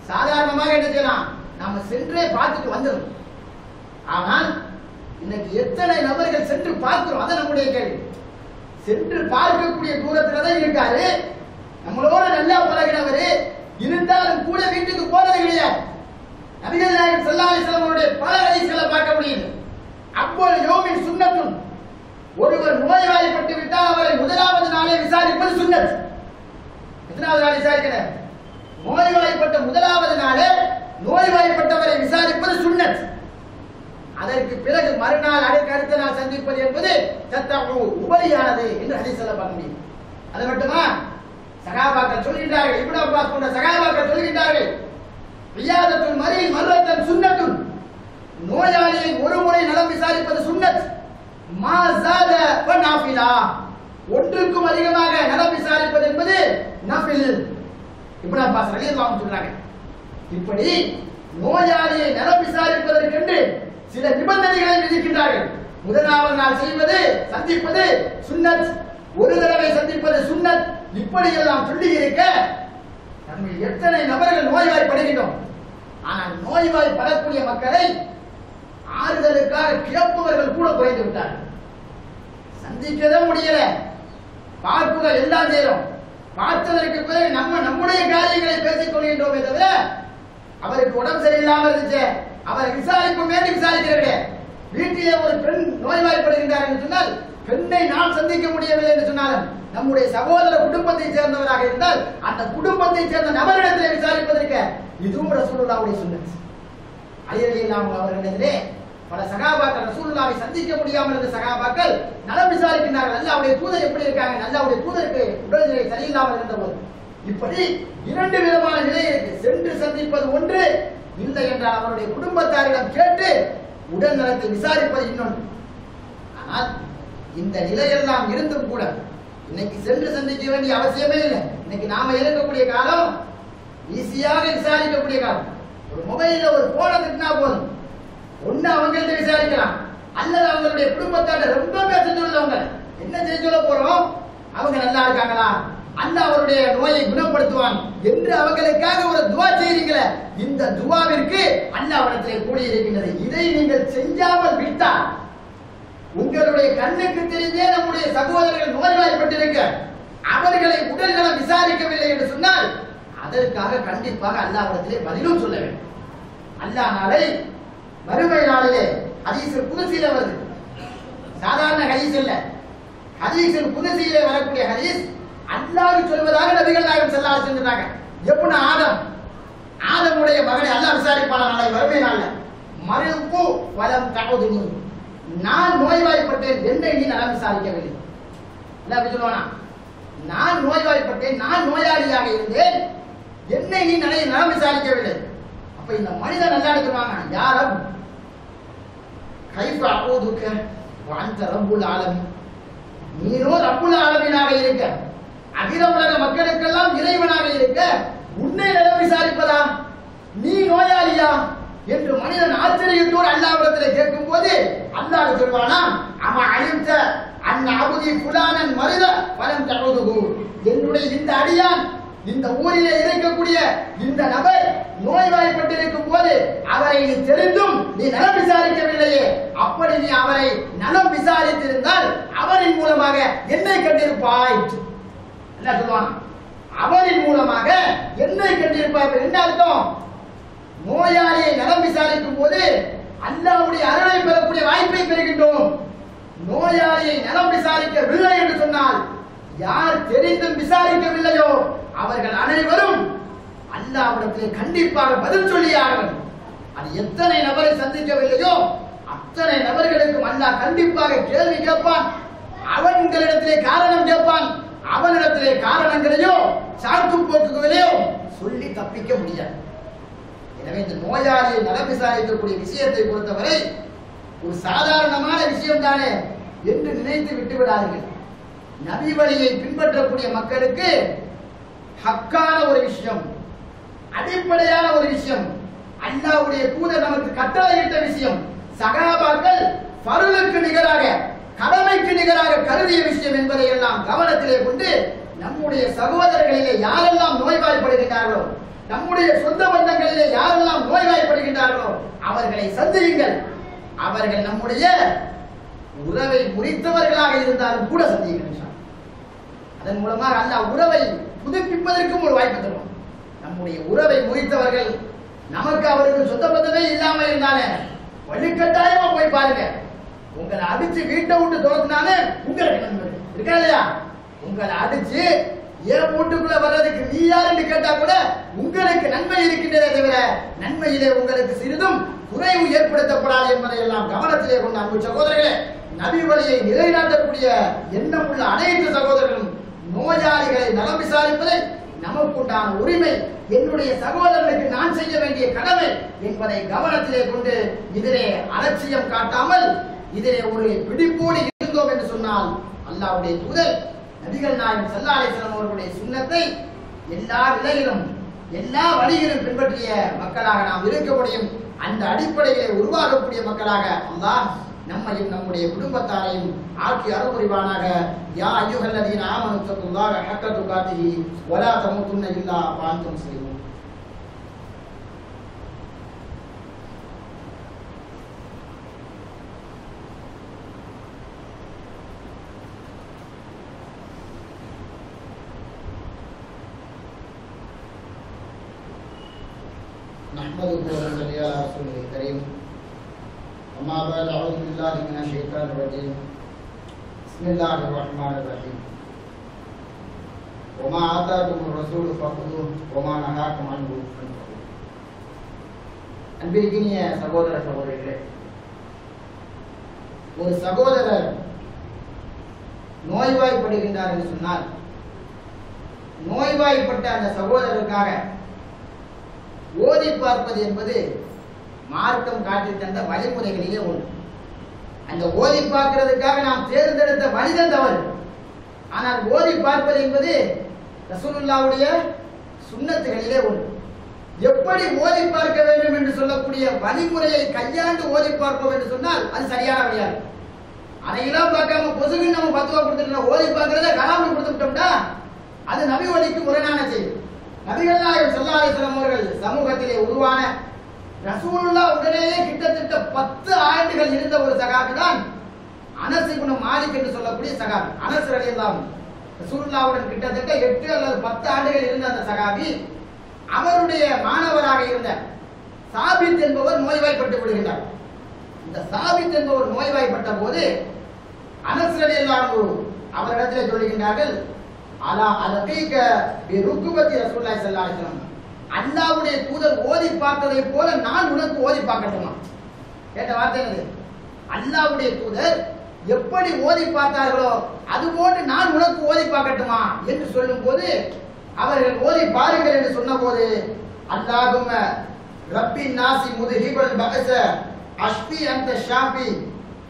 சாதாரணமாக என்ன செய்யலாம், நாம சென்றே பார்த்துட்டு வந்துடும். ஆனால் இன்னைக்கு எத்தனை நபர்கள் சென்று பார்க்கிறோம்? அதான் நம்முடைய கேள்வி. சென்று பார்க்கக்கூடிய தூரத்துல தான் இருக்காரு, நம்மளோட நல்லா பழகினவரு, இருந்தாலும் கூட வீட்டுக்கு போறது கிடையாது. நபிகள் நாயகம் ஸல்லல்லாஹு அலைஹி வஸல்லம் அவருடைய பல ஹதீஸ்களை பார்க்க முடியுது. அப்போது யோமின் சுன்னத்துன், ஒருவர் நோய்வாய்ப்பட்டு விட்டால் அவரை முதலாவது நாளே விசாரிப்பது சுன்னத். எத்தனாவது நாள் விசாரிக்கணும்? நோய்வாய்ப்பட்ட முதலாவது நாளே நோய்வாய்ப்பட்டவரை விசாரிப்பது சுன்னத். அதற்கு பிறகு மறுநாள் அடுத்த நாள் சந்திப்பது என்பது உபரியானது என்று ஹதீஸ்ல பார்க்க முடியும். அது மட்டுமா, சகாபாக்கள் சொல்கின்றார்கள், இப்னு அப்பாஸ் போன்ற சகாபாக்கள் சொல்கின்றார்கள், ரியாதத்துல் மரீல் மர்ரத்தன் சுன்னத்துன், நோயாளியை ஒரு முறை நலம் விசாரிப்பது சுன்னத். மா ஸாத வ நாஃபிலா, ஒன்றுக்கும் அதிகமாக நலம் விசாரிப்பது என்பது நஃபில். இப்னு அப்பாஸ் ரலியல்லாஹு அன்ஹு சொல்றாங்க. இப்படி நோயாளியை நலம் விசாரிப்பதற்கென்று சில நிபந்தனைகளை விதிக்கின்றார்கள். முதலாவது நாள் செய்வது சந்திப்பது சுன்னத், ஒரு தடவை சந்திப்பது சுன்னத். இப்படி எல்லாம் சொல்லி இருக்க நம்ம எத்தனை நபர்கள் நோய்வாய்ப்படுகின்றோம். ஆனால் நோய்வாய்ப்படக்கூடிய மக்களை ஆறுதலுக்காக கேட்பவர்கள் கூட குறைந்து விட்டார்கள். சந்திக்கவே முடியல, பார்ப்புகள் எல்லாம் செய்யறோம். பார்த்ததற்கு பிறகு நம்முடைய காரியங்களை பேசிக் கொள்கின்றோமே தவிர அவருக்கு உடம்பு சரியில்லாமல் இருந்துச்சு அவரை விசாரிப்போம் வேண்டி விசாரிக்கிறீங்க. வீட்டிலே ஒரு பெண் நோய்வாய்ப்படுகின்றார் என்று சொன்னால் பெண்ணை நாம் சந்திக்க முடியவில்லை என்று சொன்னாலும் நம்முடைய சகோதர குடும்பத்தை சேர்ந்தவராக இருந்தால் அந்த குடும்பத்தை சேர்ந்த நபரிடத்திலே விசாரிப்பதற்கு இதுவும் ரசூலுல்லாஹ்வுடைய சுன்னத். அலி ரலியல்லாஹு அவர்களிடத்திலே பல சகாபாக்கள் ரசூலுல்லாஹை சந்திக்க முடியாமல் இருந்த சகாபாக்கள் நலம் விசாரிக்கின்றார்கள். அல்லாஹ்வுடைய தூதர் எப்படி இருக்காங்க, அல்லாஹ்வுடைய தூதருக்கு உடல்நிலை சரியில்லாமல் இருந்தபோது. இப்படி இரண்டு விதமான நிலை இருக்கு. சென்று சந்திப்பது ஒன்று, இல்லை என்றால் அவருடைய குடும்பத்தாரிடம் கேட்டு உடல் நலத்தை விசாரிப்பது இன்னொன்று. ஆனால் இந்த நிலையெல்லாம் இருந்தும் கூட இன்னைக்கு சென்று சந்திக்க வேண்டிய அவசியமே இல்லை. இன்னைக்கு நாம இருக்கக்கூடிய காலம் ஈஸியாக விசாரிக்கக்கூடிய காலம். ஒரு மொபைல்ல ஒரு போனை திட்டினா போதும், ஒண்ணு அவங்கள்ட்ட விசாரிக்கலாம் அல்லது அவங்களுடைய குடும்பத்தார ரொம்ப பேச சொல்லுவாங்க. என்ன செய்ய சொல்ல போறோம், அவங்க நல்லா இருக்காங்களா, அல்லாஹ் அவருடைய நோயை குணப்படுத்துவான் என்று அவங்களுக்காக ஒரு துவா செய்றீங்களே, இந்த துவாவிற்கு அல்லாஹ்விடத்திலே கூடி இருக்கின்றது. இதை நீங்கள் செய்யாமல் விட்டால் உங்களுடைய கண்ணுக்கு தெரிந்தே நம்முடைய சகோதரர்கள் நோய்வாய்ப்பட்டிருக்க அவர்களை உடல்நலம் விசாரிக்கவில்லை என்று சொன்னால் அதற்காக கண்டிப்பாக அல்லாஹ்விடத்திலே பதிலும் சொல்ல வேண்டும். அல்லாஹ் நாளை மறுமை நாளிலே ஹதீஸுல் குத்ஸிலே வருது, சாதாரண ஹதீஸ் இல்ல, ஹதீஸுல் குத்ஸிலே வரக்கூடிய ஹதீஸ் அல்லாஹ் சொல்வதாக நபிகள் நாயகம் ஸல்லல்லாஹு அலைஹி வஸல்லம் சொன்னாங்க. எப்படின்னா ஆதமுடைய மகனை அல்லாஹ் விசாரிப்பான நாளை மறுமை நாள்ல, மரிது வலம் தஉதுனி, நான் நோய்வாய்ப்பட்டேன் என்னை நீ நலம் விசாரிக்கவில்லை. அல்லாஹ் அப்படி சொல்லுவானா, நான் நோய்வாய்ப்பட்டேன், நான் நோயாளியாக இருந்தேன், என்னை நீ நலம் விசாரிக்கவில்லை. அப்ப இந்த மனிதன் நல்லா சொல்லுவாங்க, யாரும் கைஃப அஊதுக வ அன்த ரப்புல் ஆலமீன், நீரோ ரப்புல் ஆலமீனாக இருக்க, அகில உலக மக்களுக்கெல்லாம் இறைவனாக இருக்க உன்னை நலம் விசாரிப்பதா, நீ நோயாளியா என்று மனிதன் ஆச்சரியத்தோடு அல்லாஹ்விடத்திலே கேட்கும் போது அல்லாஹ் சொல்வானா, அமா அலிம்த அன் அபுதி ஃபுலானன் மரித வலம் தஉதுஹு, என்னுடைய இந்த அடியான் இந்த ஊரிலே இருக்கக்கூடிய இந்த நபர் நோய்வாய்ப்பட்டிருக்கும் போது அவரை நீ தெரிந்தும் நீ நலம் விசாரிக்கவில்லையே, அப்படி நீ அவரை நலம் விசாரித்திருந்தால் அவரின் மூலமாக என்னை கண்டிருப்பாய். என்ன சொல்லுவான், அவரின் மூலமாக என்னை கண்டிருப்பாய். என்ன அர்த்தம், நோயாளியை நலம் விசாரிக்கும் போது அல்லாஹ்வுடைய அருளை பெறக்கூடிய வாய்ப்பை பெறுகின்றோம். நோயாளியை நலம் விசாரிக்கவில்லை என்று சொன்னால் யார் தெரிந்தும் விசாரிக்கவில்லையோ அவர்கள் அனைவரும் அல்லாஹ்விடத்திலே கண்டிப்பாக பதில் சொல்லியார்கள். அது எத்தனை நபரை சந்திக்கவில்லையோ அத்தனை நபர்களுக்கும் அல்லாஹ் கண்டிப்பாக கேள்வி கேட்பான். அவன்களிடத்திலே காரணம் கேட்பான். அவனிடத்திலே காரணங்களையோ சாக்கு போக்குகளையோ சொல்லி தப்பிக்க முடியாது. எனவே இந்த நோயாளியை நலம் விசாரிக்கக்கூடிய விஷயத்தை பொறுத்தவரை ஒரு சாதாரணமான விஷயம் தானே என்று நினைத்து விட்டு விடாதீர்கள். நபி வழியை பின்பற்றக்கூடிய மக்களுக்கு ஹக்கான ஒரு விஷயம், அடிப்படையான ஒரு விஷயம், அல்லாஹ்வுடைய தூதர் நமக்கு கட்டளையிட்ட விஷயம், சகாபாக்கள் ஃபர்லுக்கு நிகராக கடமைக்கு நிகராக கருதிய விஷயம் என்பதை எல்லாம் கவனத்திலே கொண்டு நம்முடைய சகோதரர்களிலே யாரெல்லாம் நோய்வாய்ப்படுகின்றார்களோ, நம்முடைய சொந்த பந்தங்களிலே யாரெல்லாம் நோய்வாய்ப்படுகின்றார்களோ அவர்களை சந்தியுங்கள். அவர்கள் நம்முடைய உறவை முறித்தவர்களாக இருந்தாலும் கூட சந்தியுங்கள். அதன் மூலமாக அல்லாஹ் உறவை புதுப்பிப்பதற்கும் ஒரு வாய்ப்பு தருவோம். நம்முடைய உறவை முறித்தவர்கள் நமக்கு அவருக்கு சொந்த பந்தமே இல்லாம இருந்தாலே வலுக்கட்டாயமா போய் பாருங்க. உங்களை அடிச்சு வீட்டை விட்டு துரத்துனாலே உங்களுக்கு நன்மை இருக்கா இல்லையா? உங்களை அடிச்சு என் வீட்டுக்குள்ள வர்றதுக்கு நீ யாருன்னு கேட்டா கூட உங்களுக்கு நன்மை இருக்கின்றதே தவிர நன்மையிலே உங்களுக்கு சிறிதும் குறைவு ஏற்படுத்தப்படாது என்பதை எல்லாம் கவனத்திலே கொண்ட அன்பு சகோதரர்களே, நபி வழியை நிலைநாட்டக்கூடிய எண்ணம் உள்ள அனைத்து சகோதரர்களும் நோயாளிகளை நலம் விசாரிப்பதை நமக்குண்டான உரிமை, என்னுடைய சகோதரனுக்கு நான் செய்ய வேண்டிய கடமை என்பதை கவனத்திலே கொண்டு இதிலே அலட்சியம் காட்டாமல் இதிலே ஒரு பிடிப்போடு இருந்தோம் என்று சொன்னால் அல்லாஹ்வுடைய தூதர் நபிகள் நாயகம் ஸல்லல்லாஹு அலைஹி வஸல்லம் அவர்களுடைய சுன்னத்தை எல்லா நிலையிலும் எல்லா வழியிலும் பின்பற்றிய மக்களாக நாம் இருக்க முடியும். அந்த அடிப்படையிலே உருவாகக்கூடிய மக்களாக அல்லாஹ் நம்மையும் நம்முடைய குடும்பத்தாரையும் ஆக்கி அருள்புரிவானாக. யா அய்யுஹல்லதீன ஆமனு தக்குல்லாஹ ஹக்க துகாத்திஹி வலா தமூதுன்ன இல்லா வஅன்தும் முஸ்லிமூன். نحمده ونصلي على رسوله الكريم. أما بعد أعوذ بالله من الشيطان الرجيم. بسم الله الرحمن الرحيم. وما آتاكم الرسول فخذوه وما نهاكم عنه فانتهوا. அன்பிற்கினிய சகோதர சகோதரிகளே, ஒரு சகோதரர் நோய்வாய்ப்படுகின்றார் என்று சொன்னால் நோய்வாய்ப்பட்ட அந்த சகோதரருக்காக ஓதி பார்ப்பது என்பது மார்க்கம் காட்டி தந்த வழிமுறைகளிலே ஒன்று. அந்த ஓதி பார்க்கிறதுக்காக நாம் தேர்ந்தெடுத்த மனிதன் தவறு. ஆனால் ஓதி பார்ப்பது என்பது ரசூலுல்லாஹ்வுடைய சுன்னத்துகளிலே ஒன்று. எப்படி ஓதி பார்க்க வேண்டும் என்று சொல்லக்கூடிய வழிமுறையை கையாண்டு ஓதி பார்ப்போம் என்று சொன்னால் அது சரியான வழியாது. அதையெல்லாம் பார்க்காம பொசுகு நம்ம பத்துவா கொடுத்துட்டோம், ஓதி பார்க்கிறத கராமி கொடுத்துட்டோம்னா அது நபி வழிக்கு முரணான செய்தி. நபிகள் நாயகம் ஸல்லல்லாஹு அலைஹி வஸல்லம் அவர்கள் சமூகத்திலே உருவான ரசூலுல்லாஹ் உடனேயே கிட்டத்தட்ட 10 ஆண்டுகள் இருந்த ஒரு சகாபி தான் அனஸ் இப்னு மாலிக் என்று சொல்லக்கூடிய சகாபி. அனஸ் ரலியல்லாஹு அன்ஹு ரசூலுல்லாஹ்வுடன் கிட்டத்தட்ட 8 அல்லது 10 ஆண்டுகள் இருந்த அந்த சகாபி, அவருடைய மாணவராக இருந்த சாபித் என்பவர் நோய்வாய்ப்பட்டு விடுகிறார். இந்த சாபித் என்பவர் நோய்வாய்ப்பட்ட போது அனஸ் ரலியல்லாஹு அன்ஹு அவரிடத்தில் சொல்லுகின்றார்கள், அலா அலகீக பிருக்குபதி ரசூலுல்லாஹி ஸல்லல்லாஹு அலைஹி வஸல்லம், அல்லாஹ்வுடைய தூதர் ஓதி பார்த்ததை போல நான் உனக்கு ஓதி பார்க்கட்டுமா? கேட்ட வார்த்தை என்னது? அல்லாஹ்வுடைய தூதர் எப்படி ஓதி பார்த்தார்களோ அதுபோன்று நான் உனக்கு ஓதி பார்க்கட்டுமா என்று சொல்லும் போது அவர்கள் ஓதி பாருங்கள் என்று சொன்னபோது, அல்லாஹும்ம ரப்பின் நாசி முதுஹிபல் பஅஸ அஷ்பி அன்த ஷாஃபி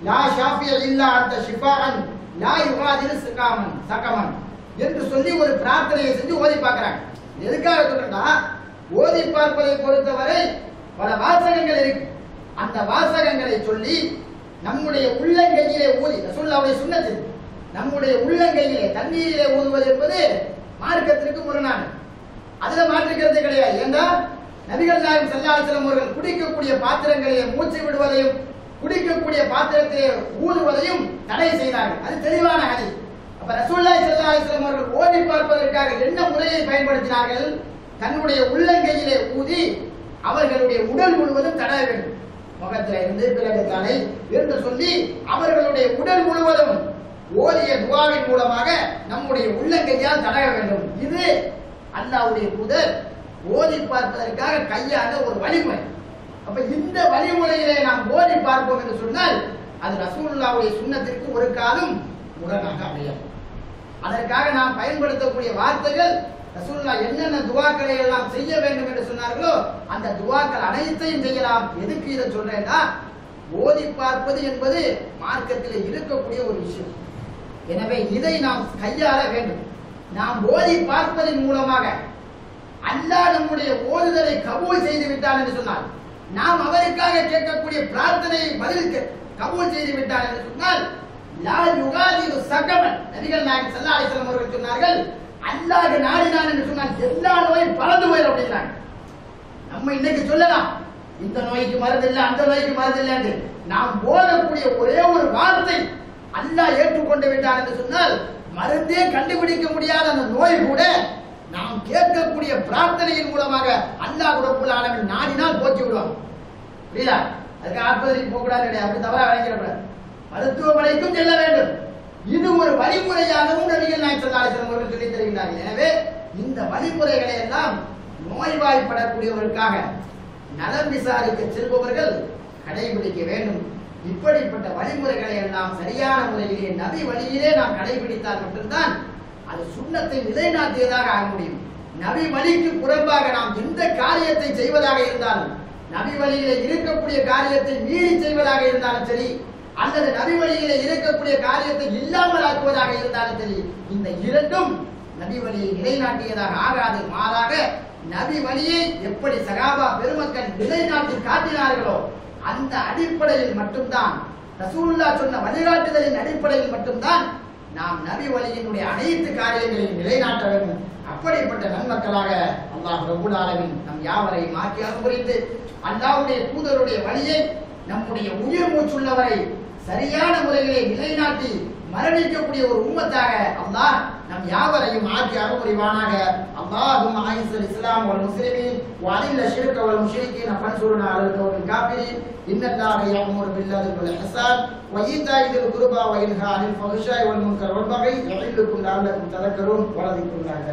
லா ஷாஃபி இல்லா அன்த ஷிஃபாஅன் லா யுகாதிரு சகமன் என்று சொல்லி ஒரு பிரார்த்தனையை செஞ்சு ஓதி பார்க்கிறாங்க. எதுக்காக சொல்றா? ஓதி பார்ப்பதை பொறுத்தவரை பல வாசகங்கள் இருக்கு. அந்த வாசகங்களை சொல்லி நம்முடைய உள்ளங்கையிலே ஊதி, ரசூலுல்லாஹ்வுடைய சுன்னத்து, நம்முடைய உள்ளங்கையிலே தண்ணீரிலே ஊதுவது என்பது மார்க்கத்திற்கு முரணானது. அதுல மாற்றுக்கிறது கிடையாது. ஏன்னா நபிகள் நாயகம் ஸல்லல்லாஹு அலைஹி வஸல்லம் அவர்கள் குடிக்கக்கூடிய பாத்திரங்களிலே மூச்சு விடுவதையும் குடிக்கக்கூடிய பாத்திரத்திலே ஊதுவதையும் தடை செய்தார்கள். அது தெளிவான ஹதீஸ். அப்ப ரசூலுல்லாஹி ஸல்லல்லாஹு அலைஹி வஸல்லம் அவர்கள் ஓதி பார்ப்பதற்காக என்ன முறையை பயன்படுத்தினார்கள்? தன்னுடைய உள்ளங்கையிலே ஊதி அவர்களுடைய உடல் முழுவதும் தடவ வேண்டும். முகத்தில இருந்து பிறகு தலை என்று சொல்லி அவர்களுடைய உடல் முழுவதும் ஓதிய துஆவின் மூலமாக நம்முடைய உள்ளங்கையால் தடவ வேண்டும். இது அல்லாஹ்வுடைய தூதர் ஓதி பார்ப்பதற்காக கையாண்ட ஒரு வழிமுறை. அப்ப இந்த வழிமுறையிலே நாம் ஓதி பார்ப்போம் என்று சொன்னால் அது ரசூலுல்லாஹ்வுடைய சுன்னத்திற்கு ஒரு காலம் முரணாக அமையாது. அதற்காக நாம் பயன்படுத்தக்கூடிய வார்த்தைகள் ரசூலுல்லாஹ் என்னென்ன துஆக்களை எல்லாம் செய்ய வேண்டும் என்று சொன்னார்களோ அந்த துஆக்கள் அனைத்தையும் செய்யலாம். எதுக்கு இதை சொல்றேன்னா, ஓதி பார்ப்பது என்பது மார்க்கத்தில் இருக்கக்கூடிய ஒரு விஷயம். எனவே இதை நாம் கையாள வேண்டும். நாம் ஓதி பார்ப்பதன் மூலமாக அல்லாஹ் நம்முடைய ஓதுதலை கபூல் செய்து விட்டான் என்று சொன்னால், நாம் அவருக்காக கேட்கக்கூடிய பிரார்த்தனையை பதில் கபூல் செய்து விட்டான் என்று சொன்னால், லா யுகாதிரு சகமன், நபிகள் நாயகம் ஸல்லல்லாஹு அலைஹி வஸல்லம் அவர்கள் சொன்னார்கள், அல்லாஹ் நாடினான் என்று சொன்னால் எல்லா நோயும் பறந்து போயிடும் அப்படிங்கிறாங்க. நம்ம இன்னைக்கு சொல்லலாம் இந்த நோய்க்கு மருந்து இல்லை, அந்த நோய்க்கு மருந்து இல்லை என்று. நாம் ஓதக்கூடிய ஒரே ஒரு வார்த்தை அல்லாஹ் ஏற்றுக்கொண்டு விட்டான் என்று சொன்னால் மருந்தே கண்டுபிடிக்க முடியாத அந்த நோய் கூட நாம் கேட்கக்கூடிய பிரார்த்தனையின் மூலமாக அல்லாஹ் ரப்பல் ஆலமீன் நாடினால் போக்கி விடுவாங்க. புரியுதா? அதுக்கு ஆஸ்பத்திரிக்கு போக கூடாது கிடையாது, அப்படி தவறா விளங்கிடக்கூடாது. மருத்துவமனைக்கும் செல்ல வேண்டும். இது ஒரு வழிமுறையாகவும் நபிகள் நாயகம் ஸல்லல்லாஹு அலைஹி வஸல்லம் அவர்கள் சொல்லித் தருகிறார்கள். எனவே இந்த வழிமுறைகளை எல்லாம் நோய்வாய்ப்படக்கூடியவர்களுக்காக நலம் விசாரிக்க செல்பவர்கள் கடைபிடிக்க வேண்டும். இப்படிப்பட்ட வழிமுறைகளை எல்லாம் சரியான முறையிலே நபி வழியிலே நாம் கடைபிடித்தால் மட்டும்தான் அது சுன்னத்தை நிலைநாட்டியதாக ஆக முடியும். நபி வழிக்கு புறம்பாக நாம் எந்த காரியத்தை செய்வதாக இருந்தாலும், நபி வழியிலே இருக்கக்கூடிய காரியத்தை மீறி செய்வதாக இருந்தாலும் சரி, அல்லது நபி வழியிலே இருக்கக்கூடிய காரியத்தை இல்லாமல் ஆக்குவதாக இருந்தாலும் சரி, இந்த இரண்டும் நபி வழியை நிலைநாட்டியதாக ஆகாது. மாறாக நபி வழியை எப்படி சகாபா பெருமக்கள் நிலைநாட்டி காட்டினார்களோ அந்த அடிப்படையில் மட்டும்தான், ரசூலுல்லாஹ் சொன்ன வழிகாட்டுதலின் அடிப்படையில் மட்டும்தான் நாம் நபி வழியினுடைய அனைத்து காரியங்களையும் நிலைநாட்ட வேண்டும். அப்படிப்பட்ட நன்மக்களாக அல்லாஹ் ரப்பல் ஆலமீன் நம் யாவரையும் ஆக்கி அனுபவித்து அல்லாஹ்வுடைய தூதருடைய வழியை நம்முடைய உயிர் மூச்சுள்ளவரை சரியான முறையிலே நிலைநாட்டி மரணிக்கக்கூடிய ஒரு உம்மத்தாக அல்லாஹ் நம் யாவரையும் ஆக்கி அனுபவிவானாக. அல்லாஹும்ம அஇஸ்ஸல் இஸ்லாம் வல் முஸ்லிமீன் வ அதில்ல ஷிர்க வல் முஷ்ரிகீன ஃபன்சுர்னா அலல் கௌமில் காஃபிரீன். இன்னல்லாஹ யஅமுரு பில்-அத்லி வல் இஹ்சான் வ ஈதாஇ தில் குர்பா வ யன்ஹா அனில் ஃபஹ்ஷாஇ வல் முன்கர் வல் பகி யஇதுக்கும் லஅல்லக்கும் ததக்கரூன் வ லதிக்ருல்லாஹி